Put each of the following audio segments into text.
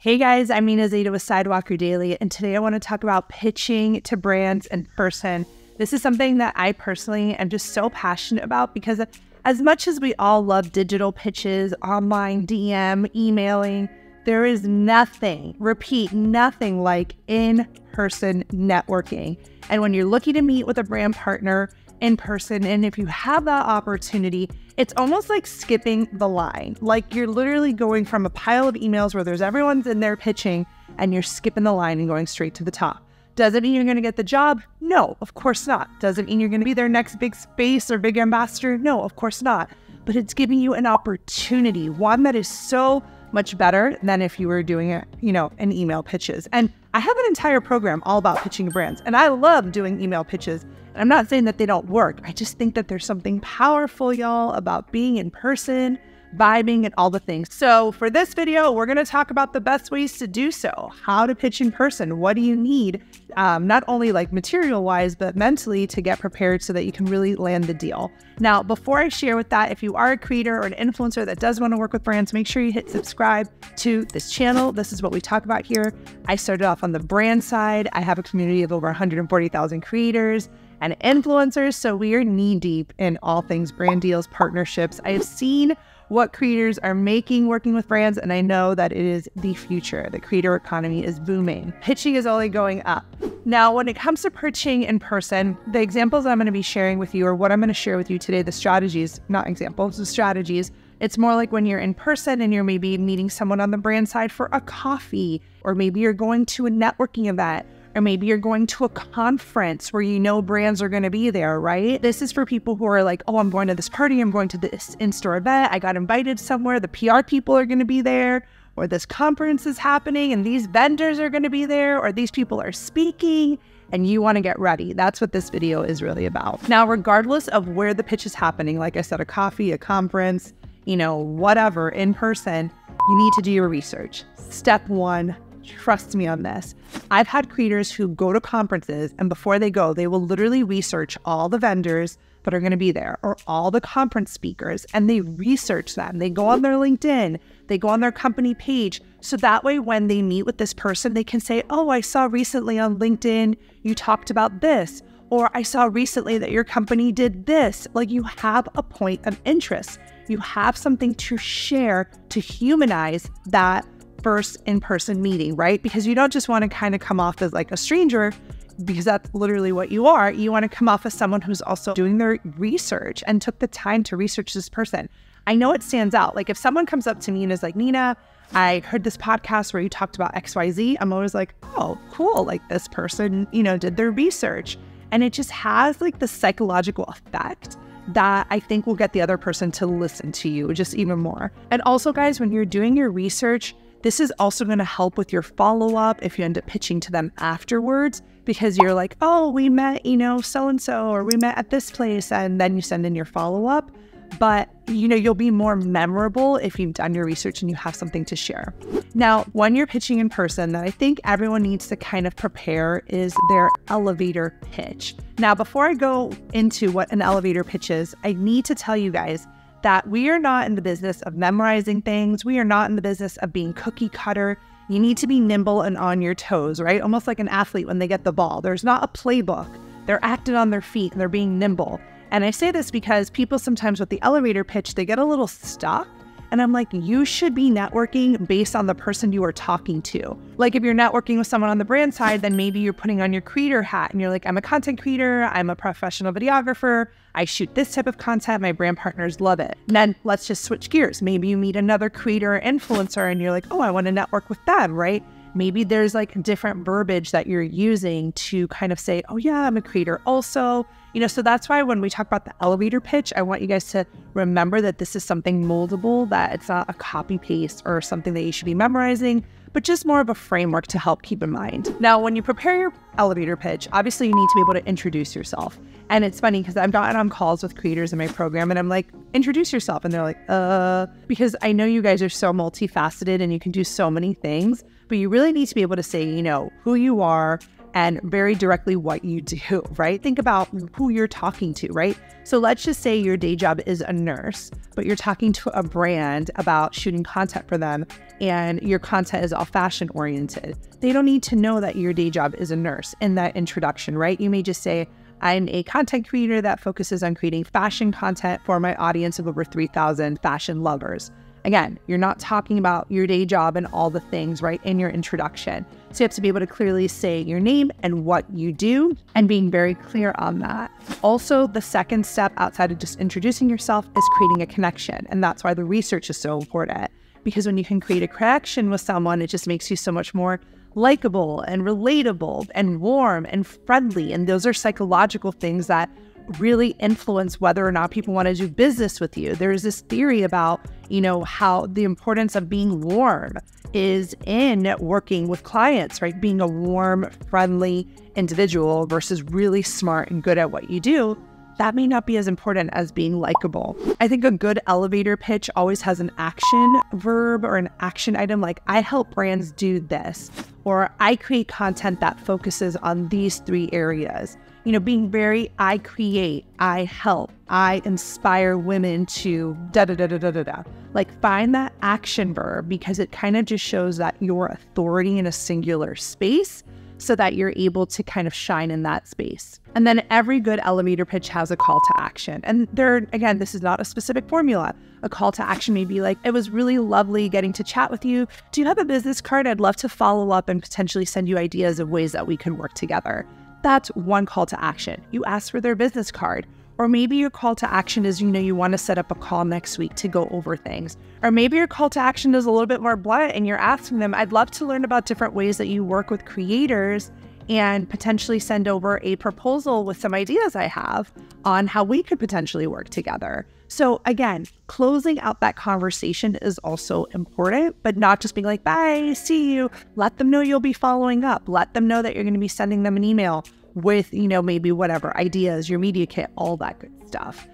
Hey guys, I'm Nina Zeta with Sidewalker Daily, and today I want to talk about pitching to brands in person. This is something that I personally am just so passionate about because as much as we all love digital pitches, online DM, emailing, there is nothing, repeat, nothing like in-person networking. And when you're looking to meet with a brand partner in person, and if you have that opportunity, it's almost like skipping the line. Like you're literally going from a pile of emails where everyone's in there pitching and you're skipping the line and going straight to the top. Does it mean you're going to get the job? No, of course not. Does it mean you're going to be their next big space or big ambassador? No, of course not. But it's giving you an opportunity, one that is so much better than if you were doing it, in email pitches. And I have an entire program all about pitching to brands, and I love doing email pitches. And I'm not saying that they don't work. I just think that there's something powerful, y'all, about being in person, vibing, and all the things. So for this video, we're going to talk about the best ways to do so, how to pitch in person. What do you need, not only like material-wise, but mentally to get prepared so that you can really land the deal. Now, before I share with that, if you are a creator or an influencer that does want to work with brands, make sure you hit subscribe to this channel. This is what we talk about here. I started off on the brand side. I have a community of over 140,000 creators and influencers, so we are knee-deep in all things brand deals, partnerships. I have seen what creators are making working with brands, and I know that it is the future. The creator economy is booming. Pitching is only going up. Now, when it comes to pitching in person, the examples I'm going to be sharing with you, or what I'm going to share with you today, the strategies, not examples, the strategies, it's more like when you're in person and you're maybe meeting someone on the brand side for a coffee, or maybe you're going to a networking event, or maybe you're going to a conference where brands are going to be there, right? This is for people who are like, oh, I'm going to this party, I'm going to this in-store event, I got invited somewhere, the PR people are going to be there, or this conference is happening and these vendors are going to be there, or these people are speaking, and you want to get ready. That's what this video is really about. Now, regardless of where the pitch is happening, like I said, a coffee, a conference, whatever, in person, you need to do your research. Step one, trust me on this. I've had creators who go to conferences, and before they go, they will literally research all the vendors that are going to be there, or all the conference speakers, and they research them. They go on their LinkedIn, they go on their company page, so that way when they meet with this person, they can say, oh, I saw recently on LinkedIn you talked about this, or I saw recently that your company did this. Like, you have a point of interest. You have something to share to humanize that first in-person meeting, right? Because you don't just want to kind of come off as like a stranger, because that's literally what you are. You want to come off as someone who's also doing their research and took the time to research this person. I know it stands out. Like if someone comes up to me and is like, Nina, I heard this podcast where you talked about XYZ. I'm always like, oh, cool. Like this person, did their research. And it just has like the psychological effect that I think will get the other person to listen to you just even more. And also, guys, when you're doing your research, this is also going to help with your follow-up if you end up pitching to them afterwards, because you're like, oh, we met, so-and-so, or we met at this place, and then you send in your follow-up. But, you'll be more memorable if you've done your research and you have something to share. Now, when you're pitching in person, that I think everyone needs to kind of prepare is their elevator pitch. Now, before I go into what an elevator pitch is, I need to tell you guys that we are not in the business of memorizing things. We are not in the business of being cookie cutter. You need to be nimble and on your toes, right? Almost like an athlete when they get the ball. There's not a playbook. They're acting on their feet and they're being nimble. And I say this because people sometimes with the elevator pitch, they get a little stuck. And I'm like, you should be networking based on the person you are talking to. Like if you're networking with someone on the brand side, then maybe you're putting on your creator hat and you're like, I'm a content creator, I'm a professional videographer, I shoot this type of content, my brand partners love it. And then let's just switch gears. Maybe you meet another creator or influencer and you're like, oh, I want to network with them, right? Maybe there's like different verbiage that you're using to kind of say, oh yeah, I'm a creator also. So that's why when we talk about the elevator pitch, I want you guys to remember that this is something moldable, that it's not a copy paste or something that you should be memorizing, but just more of a framework to help keep in mind. Now, when you prepare your elevator pitch, obviously you need to be able to introduce yourself. And it's funny because I've gotten on calls with creators in my program and I'm like, introduce yourself. And they're like, because I know you guys are so multifaceted and you can do so many things, but you really need to be able to say, who you are and very directly what you do, right? Think about who you're talking to, right? So let's just say your day job is a nurse, but you're talking to a brand about shooting content for them and your content is all fashion oriented. They don't need to know that your day job is a nurse in that introduction, right? You may just say, I'm a content creator that focuses on creating fashion content for my audience of over 3,000 fashion lovers. Again, you're not talking about your day job and all the things, right, in your introduction. So you have to be able to clearly say your name and what you do and being very clear on that. Also, the second step outside of just introducing yourself is creating a connection. And that's why the research is so important, because when you can create a connection with someone, it just makes you so much more likable and relatable and warm and friendly. And those are psychological things that really influence whether or not people want to do business with you. There's this theory about, how the importance of being warm is in working with clients, right? Being a warm, friendly individual versus really smart and good at what you do. That may not be as important as being likable. I think a good elevator pitch always has an action verb or an action item, like I help brands do this, or I create content that focuses on these 3 areas. Being very, I create, I help, I inspire women to da-da-da-da-da-da-da. Like find that action verb, because it kind of just shows that your authority in a singular space so that you're able to kind of shine in that space. And then every good elevator pitch has a call to action. And again, this is not a specific formula. A call to action may be like, it was really lovely getting to chat with you. Do you have a business card? I'd love to follow up and potentially send you ideas of ways that we could work together. That's one call to action. You ask for their business card. Or maybe your call to action is, you want to set up a call next week to go over things. Or maybe your call to action is a little bit more blunt and you're asking them, I'd love to learn about different ways that you work with creators and potentially send over a proposal with some ideas I have on how we could potentially work together. So again, closing out that conversation is also important, but not just being like, bye, see you. Let them know you'll be following up. Let them know that you're going to be sending them an email with, maybe whatever ideas, your media kit, all that good stuff.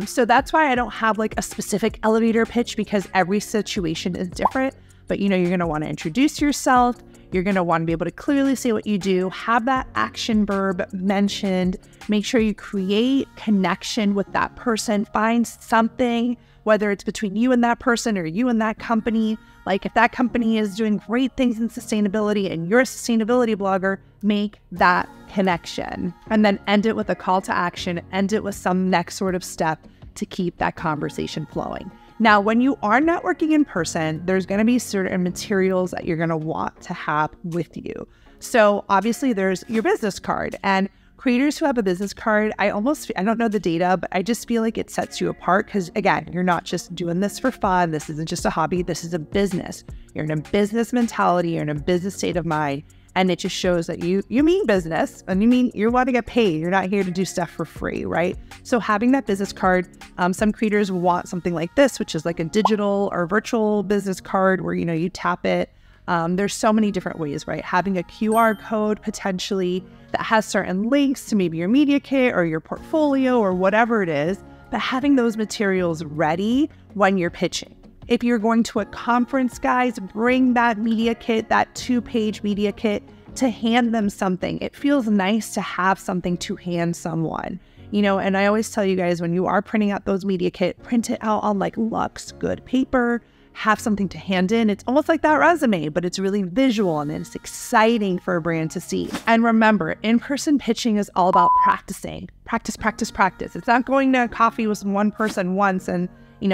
So that's why I don't have like a specific elevator pitch, because every situation is different. But you're going to want to introduce yourself. You're going to want to be able to clearly say what you do, have that action verb mentioned, make sure you create connection with that person, find something, whether it's between you and that person or you and that company. Like if that company is doing great things in sustainability and you're a sustainability blogger, make that connection. And then end it with a call to action, end it with some next sort of step to keep that conversation flowing. Now, when you are networking in person, there's going to be certain materials that you're going to want to have with you. So obviously there's your business card, and creators who have a business card, I don't know the data, but I just feel like it sets you apart because again, you're not just doing this for fun. This isn't just a hobby. This is a business. You're in a business mentality. You're in a business state of mind. And it just shows that you mean business and you want to get paid. You're not here to do stuff for free, right? So having that business card, some creators want something like this, which is like a digital or virtual business card where, you tap it. There's so many different ways, right? Having a QR code potentially that has certain links to maybe your media kit or your portfolio or whatever it is, but having those materials ready when you're pitching. If you're going to a conference, guys, bring that media kit, that 2-page media kit, to hand them something. It feels nice to have something to hand someone, and I always tell you guys, when you are printing out those media kit, print it out on like luxe good paper, have something to hand in. It's almost like that resume, but it's really visual and it's exciting for a brand to see. And remember, in-person pitching is all about practicing. Practice, practice, practice. It's not going to coffee with one person once and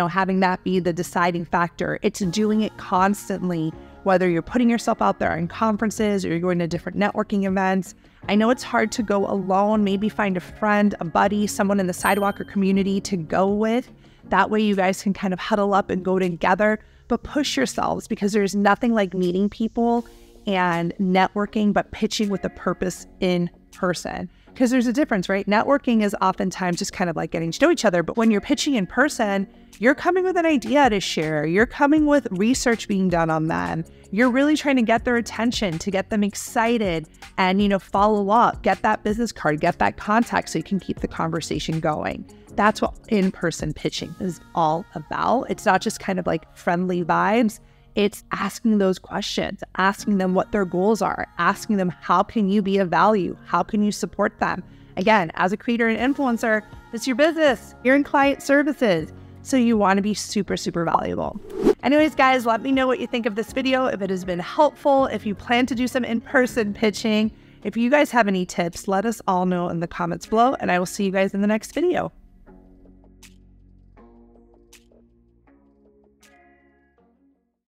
having that be the deciding factor. It's doing it constantly, whether you're putting yourself out there in conferences or you're going to different networking events. I know it's hard to go alone. Maybe find a friend, a buddy, someone in the Sidewalker community to go with. That way you guys can kind of huddle up and go together, but push yourselves, because there's nothing like meeting people and networking, but pitching with a purpose in person. Because there's a difference, right? Networking is oftentimes just kind of like getting to know each other. But when you're pitching in person, you're coming with an idea to share. You're coming with research being done on them. You're really trying to get their attention, to get them excited and, follow up, get that business card, get that contact so you can keep the conversation going. That's what in-person pitching is all about. It's not just kind of like friendly vibes. It's asking those questions, asking them what their goals are, asking them, how can you be of value? How can you support them? Again, as a creator and influencer, it's your business. You're in client services. So you want to be super, super valuable. Anyways, guys, let me know what you think of this video, if it has been helpful, if you plan to do some in-person pitching. If you guys have any tips, let us all know in the comments below, and I will see you guys in the next video.